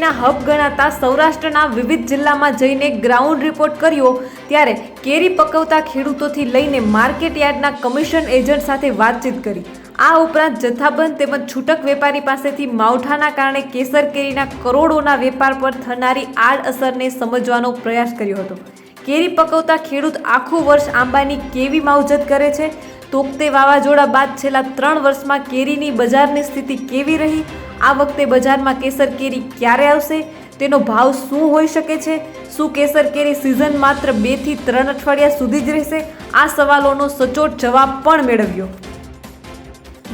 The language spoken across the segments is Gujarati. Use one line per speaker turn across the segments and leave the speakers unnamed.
ના હબ ગણાતા સૌરાષ્ટ્રના વિવિધ જિલ્લામાં જઈને ગ્રાઉન્ડ રિપોર્ટ કર્યો ત્યારે કેરી પકવતા ખેડૂતોથી લઈને માર્કેટ યાર્ડના કમિશન એજન્ટ સાથે વાતચીત કરી। આ ઉપરાંત જથ્થાબંધ તેમજ છૂટક વેપારી પાસેથી માવઠાના કારણે કેસર કેરીના કરોડોના વેપાર પર થનારી આડઅસરને સમજવાનો પ્રયાસ કર્યો હતો। કેરી પકવતા ખેડૂત આખું વર્ષ આંબાની કેવી માવજત કરે છે, તોકતે વાવાઝોડા બાદ છેલ્લા 3 વર્ષમાં કેરીની બજારની સ્થિતિ કેવી રહી, આ વખતે બજારમાં કેસર કેરી ક્યારે આવશે, તેનો ભાવ શું હોઈ શકે છે, શું કેસર કેરી સિઝન માત્ર 2 થી 3 અઠવાડિયા સુધી જ રહેશે, આ સવાલોનો સચોટ જવાબ પણ મેળવ્યો।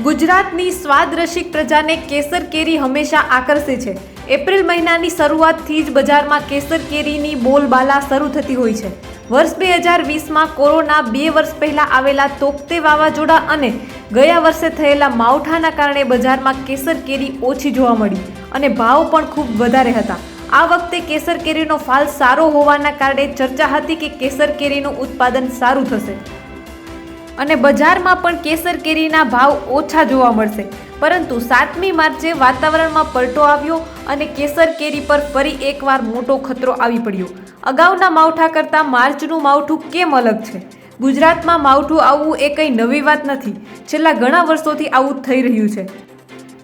ગુજરાતની સ્વાદ રસિક પ્રજાને કેસર કેરી હંમેશા આકર્ષે છે। એપ્રિલ મહિનાની શરૂઆતથી જ બજારમાં કેસર કેરીની બોલબાલા શરૂ થતી હોય છે। વર્ષ 2020માં કોરોના, 2 વર્ષ પહેલાં આવેલા તોકતે વાવાઝોડા અને ગયા વર્ષે થયેલા માવઠાના કારણે બજારમાં કેસર કેરી ઓછી જોવા મળી અને ભાવ પણ ખૂબ વધારે હતા। આ વખતે કેસર કેરીનો ફાલ સારો હોવાના કારણે ચર્ચા હતી કે કેસર કેરીનું ઉત્પાદન સારું થશે અને બજારમાં પણ કેસર કેરીના ભાવ ઓછા જોવા મળશે, પરંતુ 7મી માર્ચે વાતાવરણમાં પલટો આવ્યો અને કેસર કેરી પર ફરી એકવાર મોટો ખતરો આવી પડ્યો। અગાઉના માવઠા કરતાં માર્ચનું માવઠું કેમ અલગ છે? ગુજરાતમાં માવઠું આવવું એ કંઈ નવી વાત નથી, છેલ્લા ઘણા વર્ષોથી આવું થઈ રહ્યું છે,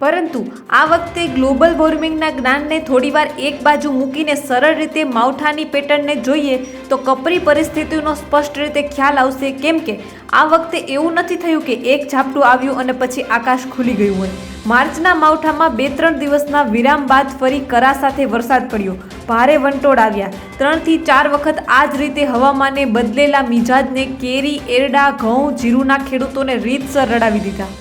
પરંતુ આ વખતે ગ્લોબલ વોર્મિંગના જ્ઞાનને થોડીવાર એક બાજુ મૂકીને સરળ રીતે માવઠાની પેટર્નને જોઈએ તો કપરી પરિસ્થિતિનો સ્પષ્ટ રીતે ખ્યાલ આવશે। કેમ કે આ વખતે એવું નથી થયું કે એક ઝાપટું આવ્યું અને પછી આકાશ ખુલી ગયું હોય। માર્ચના માવઠામાં 2-3 દિવસના વિરામ બાદ ફરી કરા સાથે વરસાદ પડ્યો, ભારે વંટોળ આવ્યા, 3 થી 4 વખત આ જ રીતે હવામાને બદલેલા મિજાજને કેરી, એરડા, ઘઉં, જીરુના ખેડૂતોને રીતસર રડાવી દીધા।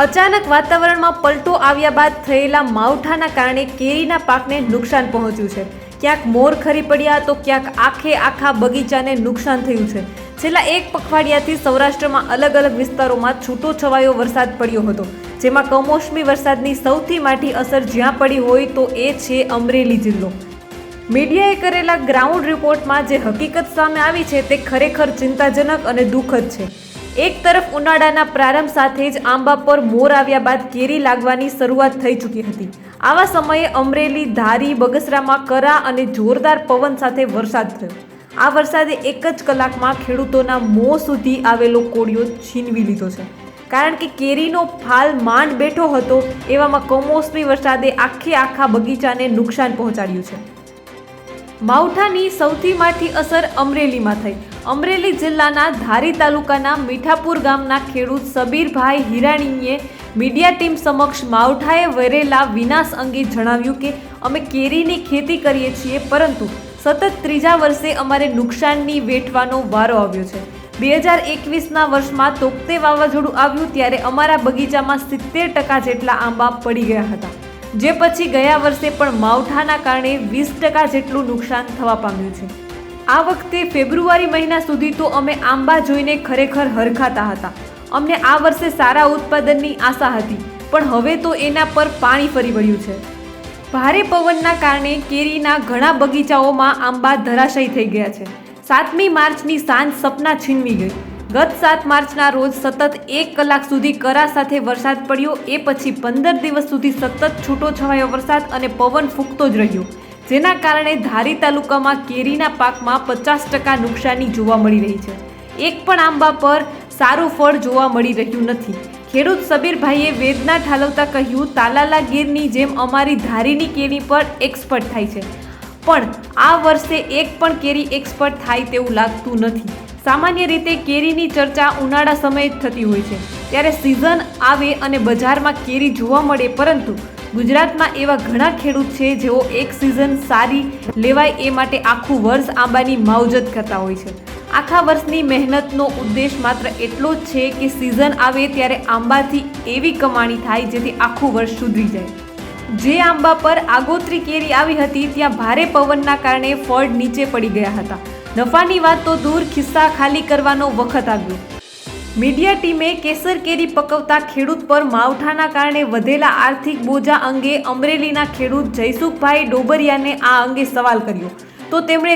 અચાનક વાતાવરણમાં પલટો આવ્યા બાદ થયેલા માવઠાના કારણે કેરીના પાકને નુકસાન પહોંચ્યું છે। ક્યાંક મોર ખરી પડ્યા તો ક્યાંક આખા બગીચાને નુકસાન થયું છે। છેલ્લા 1 પખવાડિયાથી સૌરાષ્ટ્રમાં અલગ અલગ વિસ્તારોમાં છૂટો છવાયો વરસાદ પડ્યો હતો, જેમાં કમોસમી વરસાદની સૌથી મોટી અસર જ્યાં પડી હોય તો એ છે અમરેલી જિલ્લો। મીડિયાએ કરેલા ગ્રાઉન્ડ રિપોર્ટમાં જે હકીકત સામે આવી છે તે ખરેખર ચિંતાજનક અને દુઃખદ છે। એક તરફ ઉનાળાના પ્રારંભ સાથે જ આંબા પર મોર આવ્યા બાદ કેરી લાગવાની શરૂઆત થઈ ચૂકી હતી। આવા સમયે અમરેલી, ધારી, બગસરામાં કરા અને જોરદાર પવન સાથે વરસાદ થયો। આ વરસાદે એક જ કલાકમાં ખેડૂતોના મોં સુધી આવેલો કોળિયો છીનવી લીધો છે, કારણ કે કેરીનો ફાલ માંડ બેઠો હતો, એવામાં કમોસમી વરસાદે આખા બગીચાને નુકસાન પહોંચાડ્યું છે। માવઠાની સૌથી મોટી અસર અમરેલીમાં થઈ। અમરેલી જિલ્લાના ધારી તાલુકાના મીઠાપુર ગામના ખેડૂત સબીરભાઈ હિરાણીએ મીડિયા ટીમ સમક્ષ માવઠાએ વેરેલા વિનાશ અંગે જણાવ્યું કે અમે કેરીની ખેતી કરીએ છીએ, પરંતુ સતત 3જા વર્ષે અમારે નુકસાનની વેઠવાનો વારો આવ્યો છે। 2021ના વર્ષમાં તોકતે વાવાઝોડું આવ્યું ત્યારે અમારા બગીચામાં 70% જેટલા આંબા પડી ગયા હતા, જે પછી ગયા વર્ષે પણ માવઠાના કારણે 20% જેટલું નુકસાન થવા પામ્યું છે। આ વખતે ફેબ્રુઆરી મહિના સુધી તો અમે આંબા જોઈને ખરેખર હરખાતા હતા। અમને આ વર્ષે સારા ઉત્પાદનની આશા હતી, પણ હવે તો એના પર પાણી ફરી વળ્યું છે। ભારે પવનના કારણે કેરીના ઘણા બગીચાઓમાં આંબા ધરાશયી થઈ ગયા છે। 7મી માર્ચની સાંજ સપના છીનવી ગઈ। ગત 7 માર્ચના રોજ સતત 1 કલાક સુધી કરા સાથે વરસાદ પડ્યો, એ પછી 15 દિવસ સુધી સતત છૂટો છવાયો વરસાદ અને પવન ફૂંકતો જ રહ્યો, જેના કારણે ધારી તાલુકામાં કેરીના પાકમાં 50% નુકસાની જોવા મળી રહી છે। એક પણ આંબા પર સારું ફળ જોવા મળી રહ્યું નથી। ખેડૂત સબીરભાઈએ વેદના ઠાલવતા કહ્યું, તાલાલા ગીરની જેમ અમારી ધારીની કેરી પર એક્સપર્ટ થાય છે, પણ આ વર્ષે એક પણ કેરી એક્સપર્ટ થાય તેવું લાગતું નથી। સામાન્ય રીતે કેરીની ચર્ચા ઉનાળા સમયે જ થતી હોય છે, ત્યારે સિઝન આવે અને બજારમાં કેરી જોવા મળે, પરંતુ ગુજરાતમાં એવા ઘણા ખેડૂત છે જેઓ એક સિઝન સારી લેવાય એ માટે આખું વર્ષ આંબાની માવજત કરતા હોય છે। આખા વર્ષની મહેનતનો ઉદ્દેશ માત્ર એટલો જ છે કે સિઝન આવે ત્યારે આંબાથી એવી કમાણી થાય જેથી આખું વર્ષ સુધરી જાય। જે આંબા પર આગોતરી કેરી આવી હતી ત્યાં ભારે પવનના કારણે ફળ નીચે પડી ગયા હતા। નફાની વાત તો દૂર, ખિસ્સા ખાલી કરવાનો વખત આવ્યો। મીડિયા ટીમે કેસર કેરી પકવતા ખેડૂત પર માવઠાના કારણે વધેલા આર્થિક બોજા અંગે અમરેલીના ખેડૂત જયસુખભાઈ ડોબરિયાને આ અંગે સવાલ કર્યો, તો તેમણે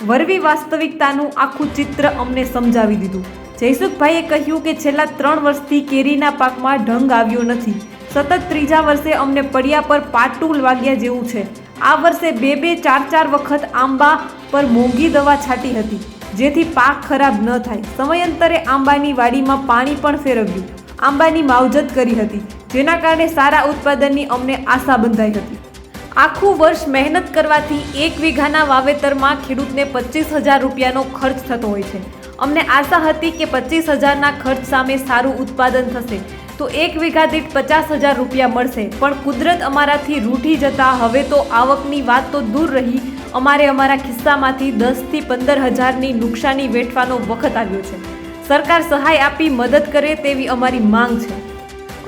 વરવી વાસ્તવિકતાનું આખું ચિત્ર અમને સમજાવી દીધું। જયસુખભાઈએ કહ્યું કે છેલ્લા 3 વર્ષથી કેરીના પાકમાં ઢંગ આવ્યો નથી, સતત ત્રીજા વર્ષે અમને પડ્યા પર પાટું વાગ્યા જેવું છે. આ વર્ષે 2-4 વખત આંબા પર મોંઘી દવા છાંટી હતી, જેથી પાક ખરાબ ન થાય. સમયાંતરે આંબાની વાડીમાં પાણી પણ ફેરવ્યું, આંબાની માવજત કરી હતી, જેના કારણે સારા ઉત્પાદનની અમને આશા બંધાઈ હતી. આખું વર્ષ મહેનત કરવાથી 1 વીઘાના વાવેતરમાં ખેડૂતને 25,000 રૂપિયાનો ખર્ચ થતો હોય છે. અમને આશા હતી કે 25,000ના ખર્ચ સામે સારું ઉત્પાદન થશે તો 1 વીઘા દીઠ 50,000 રૂપિયા મળશે. પણ કુદરત અમારાથી રૂઠી જતા હવે તો આવકની વાત તો દૂર રહી, અમારે અમારા ખિસ્સામાંથી 10,000થી 15,000ની નુકસાની વેઠવાનો વખત આવ્યો છે. સરકાર સહાય આપી મદદ કરે તેવી અમારી માંગ છે.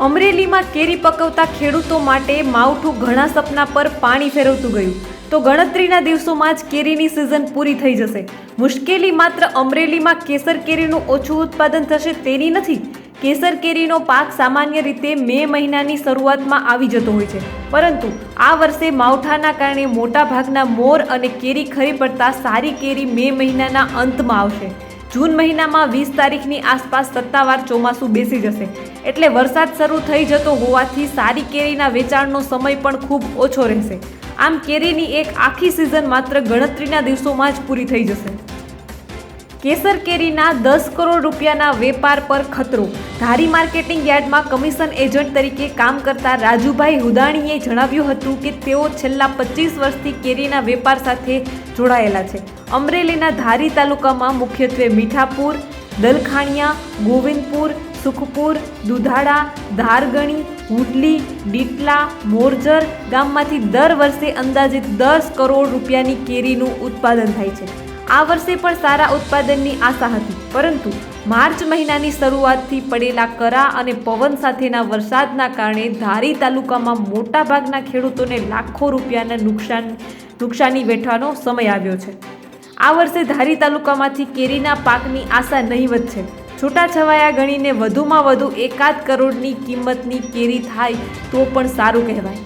અમરેલીમાં કેરી પકવતા ખેડૂતો માટે માવઠું ઘણા સપના પર પાણી ફેરવતું ગયું તો ગણતરીના દિવસોમાં જ કેરીની સિઝન પૂરી થઈ જશે. મુશ્કેલી માત્ર અમરેલીમાં કેસર કેરીનું ઓછું ઉત્પાદન થશે તેની નથી. કેસર કેરીનો પાક સામાન્ય રીતે મે મહિનાની શરૂઆતમાં આવી જતો હોય છે, પરંતુ આ વર્ષે માવઠાના કારણે મોટાભાગના મોર અને કેરી ખરી પડતા સારી કેરી મે મહિનાના અંતમાં આવશે. જૂન મહિનામાં 20 તારીખની આસપાસ સત્તાવાર ચોમાસું બેસી જશે, એટલે વરસાદ શરૂ થઈ જતો હોવાથી સારી કેરીના વેચાણનો સમય પણ ખૂબ ઓછો રહેશે. આમ કેરીની એક આખી સિઝન માત્ર ગણતરીના દિવસોમાં જ પૂરી થઈ જશે. કેસર કેરીના 10 કરોડ રૂપિયાના વેપાર પર ખતરો. ધારી માર્કેટિંગ યાર્ડમાં કમિશન એજન્ટ તરીકે કામ કરતા રાજુભાઈ હુદાણીએ જણાવ્યું હતું કે તેઓ છેલ્લા 25 વર્ષથી કેરીના વેપાર સાથે જોડાયેલા છે. અમરેલીના ધારી તાલુકામાં મુખ્યત્વે મીઠાપુર, દલખાણિયા, ગોવિંદપુર, સુખપુર, દુધાળા, ધારગણી, હુડલી, ડીટલા, મોરજર ગામમાંથી દર વર્ષે અંદાજિત 10 કરોડ રૂપિયાની કેરીનું ઉત્પાદન થાય છે. આ વર્ષે પણ સારા ઉત્પાદનની આશા હતી, પરંતુ માર્ચ મહિનાની શરૂઆતથી પડેલા કરા અને પવન સાથેના વરસાદના કારણે ધારી તાલુકામાં મોટાભાગના ખેડૂતોને લાખો રૂપિયાના નુકસાની વેઠવાનો સમય આવ્યો છે. આ વર્ષે ધારી તાલુકામાંથી કેરીના પાકની આશા નહીવત છે. છૂટાછવાયા ગણીને વધુમાં વધુ 1 કરોડની કિંમતની કેરી થાય તો પણ સારું કહેવાય.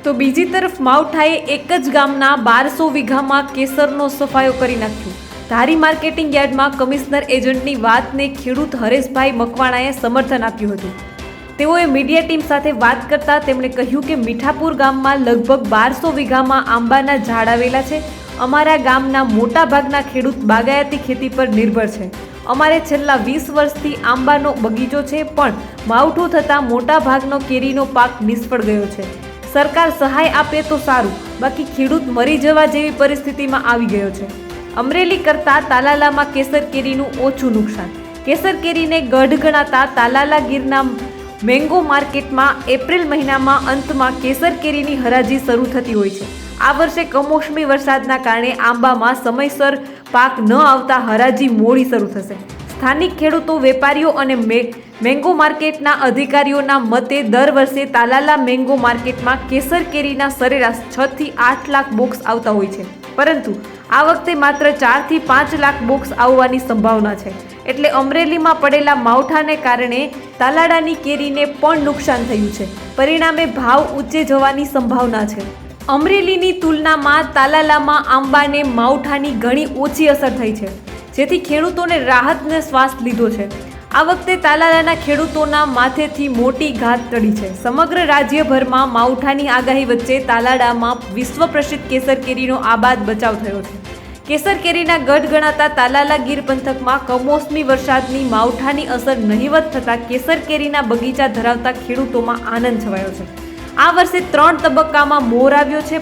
તો બીજી તરફ માવઠાએ એક જ ગામના 1200 વીઘામાં કેસરનો સફાયો કરી નાખ્યો. ધારી માર્કેટિંગ યાર્ડમાં કમિશનર એજન્ટની વાતને ખેડૂત હરેશભાઈ મકવાણાએ સમર્થન આપ્યું હતું. તેઓએ મીડિયા ટીમ સાથે વાત કરતા તેમણે કહ્યું કે મીઠાપુર ગામમાં લગભગ 1200 વીઘામાં આંબાના ઝાડ આવેલા છે. અમારા ગામના મોટાભાગના ખેડૂત બાગાયતી ખેતી પર નિર્ભર છે. અમારે છેલ્લા 20 વર્ષથી આંબાનો બગીચો છે, પણ માવઠું થતાં મોટાભાગનો કેરીનો પાક નિષ્ફળ ગયો છે. સરકાર સહાય આપે તો સારું, બાકી ખેડૂત મરી જવા જેવી પરિસ્થિતિમાં આવી ગયો છે. અમરેલી કરતાં તાલાલામાં કેસર કેરીનું ઓછું નુકસાન. કેસર કેરીને ગઢ ગણાતા તાલાલા ગીરના મેંગો માર્કેટમાં એપ્રિલ મહિનામાં અંતમાં કેસર કેરીની હરાજી શરૂ થતી હોય છે. આ વર્ષે કમોસમી વરસાદના કારણે આંબામાં સમયસર પાક ન આવતા હરાજી મોડી શરૂ થશે. સ્થાનિક ખેડૂતો, વેપારીઓ અને મેંગો માર્કેટના અધિકારીઓના મતે દર વર્ષે તાલાલા મેંગો માર્કેટમાં કેસર કેરીના સરેરાશ 6 થી 8 લાખ બોક્સ આવતા હોય છે, પરંતુ આ વખતે માત્ર 4 થી 5 લાખ બોક્સ આવવાની સંભાવના છે. એટલે અમરેલીમાં પડેલા માવઠાને કારણે તાલાડાની કેરીને પણ નુકસાન થયું છે. પરિણામે ભાવ ઊંચે જવાની સંભાવના છે. અમરેલીની તુલનામાં તાલાલામાં આંબાને માવઠાની ઘણી ઓછી અસર થઈ છે, જેથી ખેડૂતોને રાહતનો શ્વાસ લીધો છે. આ વખતે તાલાલાના ખેડૂતોના માથેથી મોટી ઘાત ટળી છે. સમગ્ર રાજ્યભરમાં માવઠાની આગાહી વચ્ચે તાલાડામાં વિશ્વ પ્રસિદ્ધ કેસર કેરીનો આબાદ બચાવ થયો છે. કેસર કેરીના ગઢ ગણાતા તાલાલા ગીર પંથકમાં કમોસમી વરસાદની માવઠાની અસર નહીવત થતાં કેસર કેરીના બગીચા ધરાવતા ખેડૂતોમાં આનંદ છવાયો છે. આ વર્ષે 3 તબક્કામાં મોર આવ્યો છે,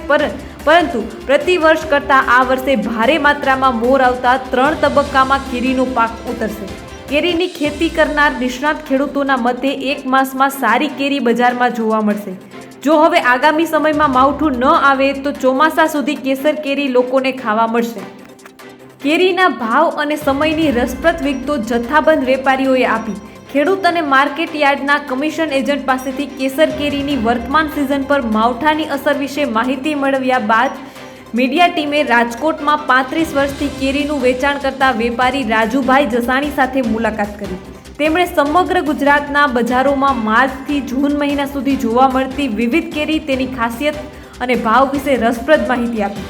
પરંતુ પ્રતિ વર્ષ કરતાં આ વર્ષે ભારે માત્રામાં મોર આવતા 3 તબક્કામાં કેરીનો પાક ઉતરશે. કેરીની ખેતી કરનાર નિષ્ણાત ખેડૂતોના મતે 1 માસમાં સારી કેરી બજારમાં જોવા મળશે. જો હવે આગામી સમયમાં માવઠું ન આવે તો ચોમાસા સુધી કેસર કેરી લોકોને ખાવા મળશે. કેરીના ભાવ અને સમયની રસપ્રદ વિગતો જથ્થાબંધ વેપારીઓએ આપી. ખેડૂત અને માર્કેટ યાર્ડના કમિશન એજન્ટ પાસેથી કેસર કેરીની વર્તમાન સિઝન પર માવઠાની અસર વિશે માહિતી મેળવ્યા બાદ મીડિયા ટીમે રાજકોટમાં 35 વર્ષથી કેરીનું વેચાણ કરતા વેપારી રાજુભાઈ જસાણી સાથે મુલાકાત કરી. તેમણે સમગ્ર ગુજરાતના બજારોમાં માર્ચથી જૂન મહિના સુધી જોવા મળતી વિવિધ કેરી, તેની ખાસિયત અને ભાવ વિશે રસપ્રદ માહિતી આપી.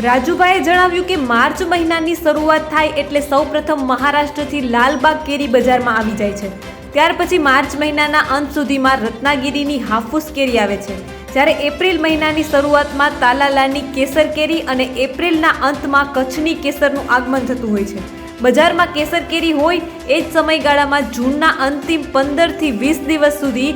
રાજુભાઈએ જણાવ્યું કે માર્ચ મહિનાની શરૂઆત થાય એટલે સૌપ્રથમ મહારાષ્ટ્રથી લાલબાગ કેરી બજારમાં આવી જાય છે. ત્યાર પછી માર્ચ મહિનાના અંત સુધીમાં રત્નાગીરીની હાફૂસ કેરી આવે છે, જ્યારે એપ્રિલ મહિનાની શરૂઆતમાં તાલાલાની કેસર કેરી અને એપ્રિલના અંતમાં કચ્છની કેસરનું આગમન થતું હોય છે. બજારમાં કેસર કેરી હોય એ જ સમયગાળામાં જૂનના અંતિમ 15થી 20 દિવસ સુધી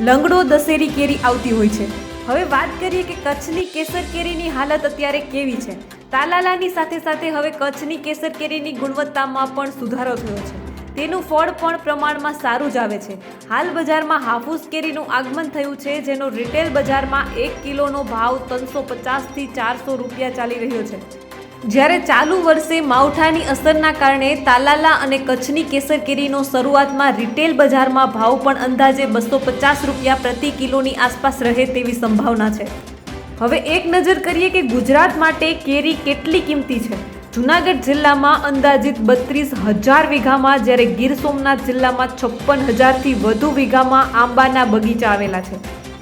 લંગડો દશેરી કેરી આવતી હોય છે. હવે વાત કરીએ કે કચ્છની કેસર કેરીની હાલત અત્યારે કેવી છે. તાલાલાની સાથે સાથે હવે કચ્છની કેસર કેરીની ગુણવત્તામાં પણ સુધારો થયો છે. તેનું ફળ પણ પ્રમાણમાં સારું જ આવે છે. હાલ બજારમાં હાફૂસ કેરીનું આગમન થયું છે, જેનો રિટેલ બજારમાં 1 કિલોનો ભાવ 350થી 400 રૂપિયા ચાલી રહ્યો છે. જ્યારે ચાલુ વર્ષે માવઠાની અસરના કારણે તાલાલા અને કચ્છની કેસર કેરીનો શરૂઆતમાં રિટેલ બજારમાં ભાવ પણ અંદાજે 250 રૂપિયા પ્રતિ કિલોની આસપાસ રહે તેવી સંભાવના છે. હવે એક નજર કરીએ કે ગુજરાત માટે કેરી કેટલી કિંમતી છે. જૂનાગઢ જિલ્લામાં અંદાજિત 32,000 વીઘામાં, જ્યારે ગીર સોમનાથ જિલ્લામાં 56,000થી વધુ વીઘામાં આંબાના બગીચા આવેલા છે.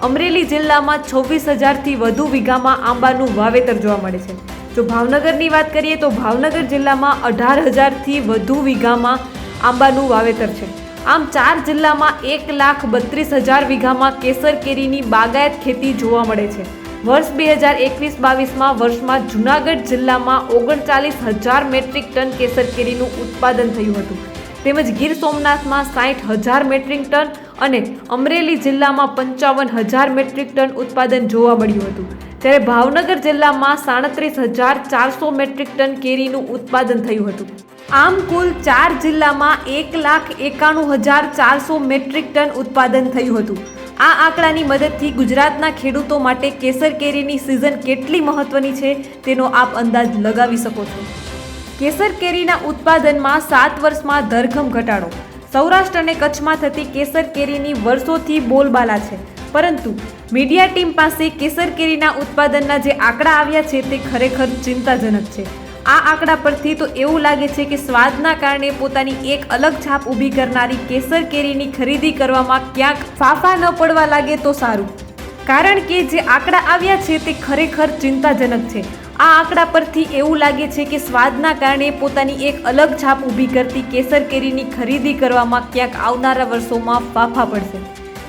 અમરેલી જિલ્લામાં 26,000થી વધુ વીઘામાં આંબાનું વાવેતર જોવા મળે છે. જો ભાવનગરની વાત કરીએ તો ભાવનગર જિલ્લામાં 18,000થી વધુ વીઘામાં આંબાનું વાવેતર છે. આમ 4 જિલ્લામાં 1,32,000 વીઘામાં કેસર કેરીની બાગાયત ખેતી જોવા મળે છે. વર્ષ 2021-22માં વર્ષમાં જૂનાગઢ જિલ્લામાં 39,000 મેટ્રિક ટન કેસર કેરીનું ઉત્પાદન થયું હતું, તેમજ ગીર સોમનાથમાં 60,000 મેટ્રિક ટન અને અમરેલી જિલ્લામાં 55,000 મેટ્રિક ટન ઉત્પાદન જોવા મળ્યું હતું, જ્યારે ભાવનગર જિલ્લામાં 37,400 મેટ્રિક ટન કેરીનું ઉત્પાદન થયું હતું. આમ કુલ 4 જિલ્લામાં 1,91,400 મેટ્રિક ટન ઉત્પાદન થયું હતું. આ આંકડાની મદદથી ગુજરાતના ખેડૂતો માટે કેસર કેરીની સિઝન કેટલી મહત્વની છે તેનો આપ અંદાજ લગાવી શકો છો. કેસર કેરીના ઉત્પાદનમાં 7 વર્ષમાં ધરખમ ઘટાડો. સૌરાષ્ટ્ર અને કચ્છમાં થતી કેસર કેરીની વર્ષોથી બોલબાલા છે, પરંતુ મીડિયા ટીમ પાસે કેસર કેરીના ઉત્પાદનના જે આંકડા આવ્યા છે તે ખરેખર ચિંતાજનક છે. આ આંકડા પરથી તો એવું લાગે છે કે સ્વાદના કારણે પોતાની એક અલગ છાપ ઊભી કરનારી કેસર કેરીની ખરીદી કરવામાં ક્યાંક ફાફા ન પડવા લાગે તો સારું, કારણ કે જે આંકડા આવ્યા છે તે ખરેખર ચિંતાજનક છે. આ આંકડા પરથી એવું લાગે છે કે સ્વાદના કારણે પોતાની એક અલગ છાપ ઊભી કરતી કેસર કેરીની ખરીદી કરવામાં ક્યાંક આવનારા વર્ષોમાં ફાફા પડશે,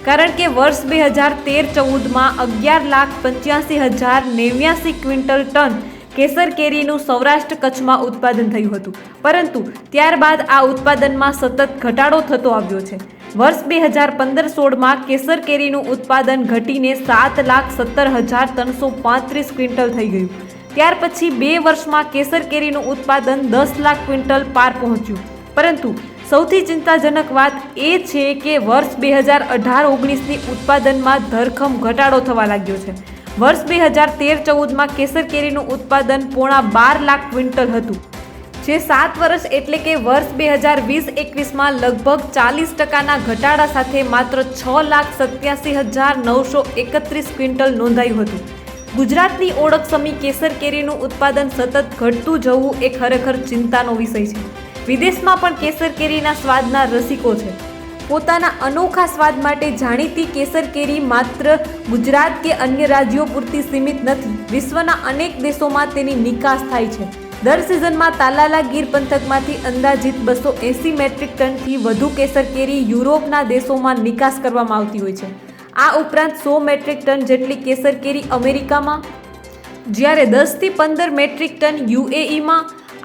કારણ કે વર્ષ 2013-14માં 11,85,089 ક્વિન્ટલ ટન કેસર કેરીનું સૌરાષ્ટ્ર કચ્છમાં ઉત્પાદન થયું હતું, પરંતુ ત્યારબાદ આ ઉત્પાદનમાં સતત ઘટાડો થતો આવ્યો છે. વર્ષ 2015-16માં કેસર કેરીનું ઉત્પાદન ઘટીને 7,17,335 ક્વિન્ટલ થઈ ગયું. ત્યાર પછી 2 વર્ષમાં કેસર કેરીનું ઉત્પાદન 10 લાખ ક્વિન્ટલ પાર પહોંચ્યું, પરંતુ સૌથી ચિંતાજનક વાત એ છે કે વર્ષ 2018-19ની ઉત્પાદનમાં ધરખમ ઘટાડો થવા લાગ્યો છે. વર્ષ 2013-14માં કેસર કેરીનું ઉત્પાદન પોણા 12 લાખ ક્વિન્ટલ હતું, જે 7 વર્ષ એટલે કે વર્ષ 2020-21માં લગભગ 40% ઘટાડા સાથે માત્ર 6,87,931 ક્વિન્ટલ નોંધાયું હતું. ગુજરાતની ઓળખ સમી કેસર કેરીનું ઉત્પાદન સતત ઘટતું જવું એ ખરેખર ચિંતાનો વિષય છે. વિદેશમાં પણ કેસર કેરીના સ્વાદના રસિકો છે. પોતાના અનોખા સ્વાદ માટે જાણીતી કેસર કેરી માત્ર ગુજરાત કે અન્ય રાજ્યો પૂરતી સીમિત નથી. વિશ્વના અનેક દેશોમાં તેની નિકાસ થાય છે. દર સિઝનમાં તાલાલા ગીર પંથકમાંથી અંદાજિત 280 મેટ્રિક ટનથી વધુ કેસર કેરી યુરોપના દેશોમાં નિકાસ કરવામાં આવતી હોય છે. આ ઉપરાંત 100 મેટ્રિક ટન જેટલી કેસર કેરી અમેરિકામાં, જ્યારે 10થી 15 મેટ્રિક ટન યુએઈમાં,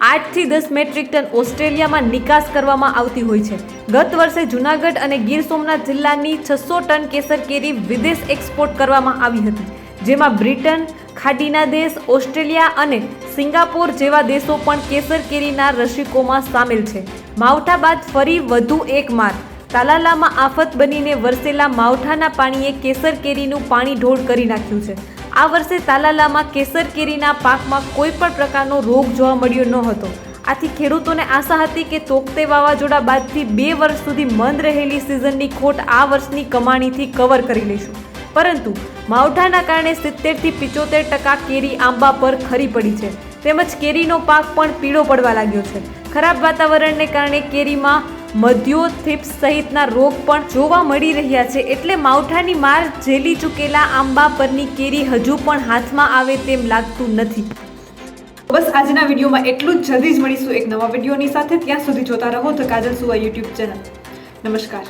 8થી 10 મેટ્રિક ટન ઓસ્ટ્રેલિયામાં નિકાસ કરવામાં આવતી હોય છે. ગત વર્ષે જૂનાગઢ અને ગીર સોમનાથ જિલ્લાની 600 ટન કેસર કેરી વિદેશ એક્સપોર્ટ કરવામાં આવી હતી, જેમાં બ્રિટન, ખાડીના દેશ, ઓસ્ટ્રેલિયા અને સિંગાપોર જેવા દેશો પણ કેસર કેરીના રસિકોમાં સામેલ છે. માવઠા બાદ ફરી વધુ એક માર. તાલાલામાં આફત બનીને વરસેલા માવઠાના પાણીએ કેસર કેરીનું પાણી ઢોળ કરી નાખ્યું છે. આ વર્ષે તાલાલામાં કેસર કેરીના પાકમાં કોઈ પણ પ્રકારનો રોગ જોવા મળ્યો ન હતો. આથી ખેડૂતોને આશા હતી કે તોકતે વાવાઝોડા બાદથી 2 વર્ષ સુધી મંદ રહેલી સિઝનની ખોટ આ વર્ષની કમાણીથી કવર કરી લઈશું, પરંતુ માવઠાના કારણે 70થી 75% કેરી આંબા પર ખરી પડી છે, તેમજ કેરીનો પાક પણ પીળો પડવા લાગ્યો છે. ખરાબ વાતાવરણને કારણે કેરીમાં મધ્યો, થ્રિપ્સ સહિતના રોગ પણ જોવા મળી રહ્યા છે. એટલે માવઠાની માર ઝેલી ચૂકેલા આંબા પરની કેરી હજુ પણ હાથમાં આવે તેમ લાગતું નથી. બસ આજના વિડીયોમાં એટલું જ. જલ્દી જ મળીશું એક નવા વિડીયોની સાથે. ત્યાં સુધી જોતા રહો ધ કાજલ સુવા યુટ્યુબ ચેનલ. નમસ્કાર.